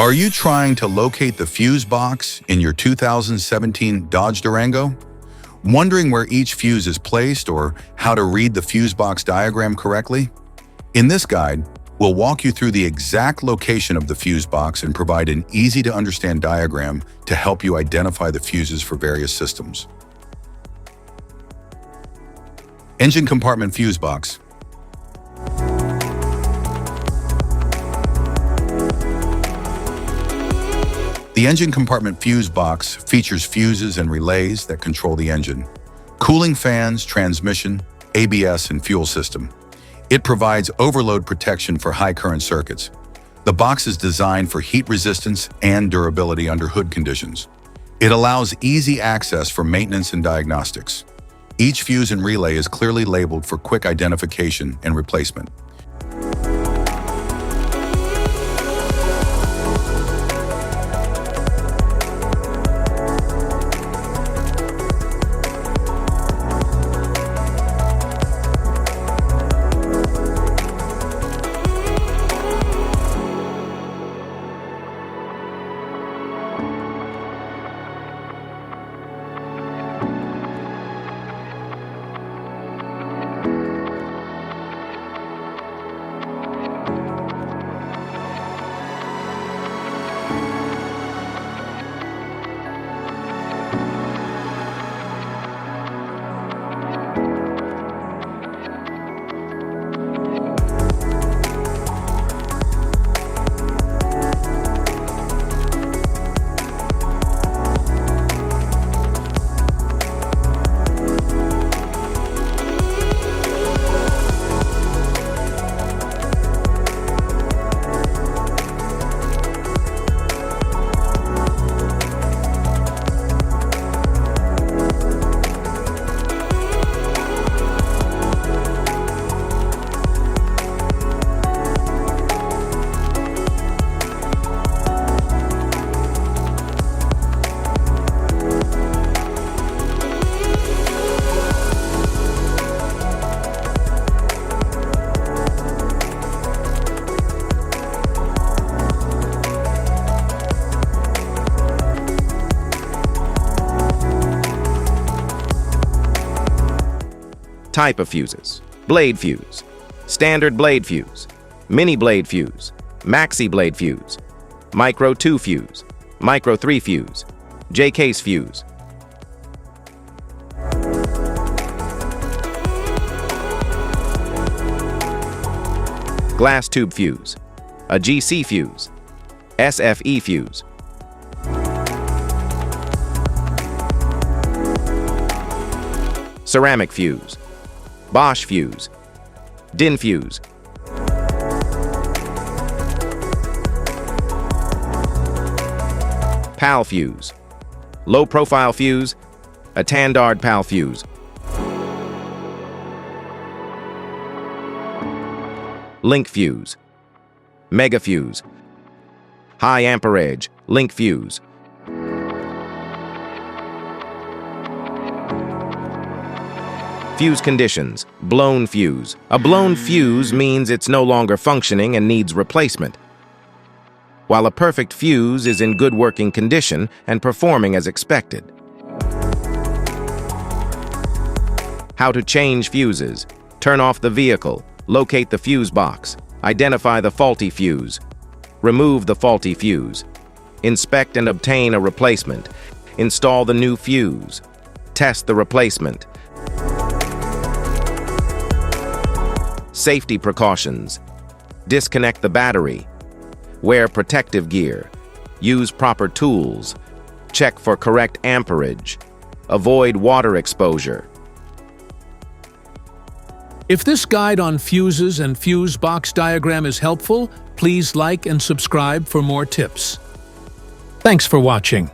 Are you trying to locate the fuse box in your 2017 Dodge Durango? Wondering where each fuse is placed or how to read the fuse box diagram correctly? In this guide, we'll walk you through the exact location of the fuse box and provide an easy-to-understand diagram to help you identify the fuses for various systems. Engine compartment fuse box. The engine compartment fuse box features fuses and relays that control the engine, cooling fans, transmission, ABS, and fuel system. It provides overload protection for high current circuits. The box is designed for heat resistance and durability under hood conditions. It allows easy access for maintenance and diagnostics. Each fuse and relay is clearly labeled for quick identification and replacement. Type of fuses: blade fuse, standard blade fuse, mini blade fuse, maxi blade fuse, micro 2 fuse, micro 3 fuse, J-case fuse. Glass tube fuse, a GC fuse, SFE fuse. Ceramic fuse, Bosch fuse, DIN fuse. PAL fuse, low profile fuse, a Tandard PAL fuse. Link fuse, mega fuse, high amperage, link fuse. Fuse conditions: blown fuse. A blown fuse means it's no longer functioning and needs replacement, while a perfect fuse is in good working condition and performing as expected. How to change fuses: turn off the vehicle, locate the fuse box, identify the faulty fuse, remove the faulty fuse, inspect and obtain a replacement, install the new fuse, test the replacement. Safety precautions: disconnect the battery, wear protective gear, use proper tools, check for correct amperage, avoid water exposure. If this guide on fuses and fuse box diagram is helpful, please like and subscribe for more tips. Thanks for watching.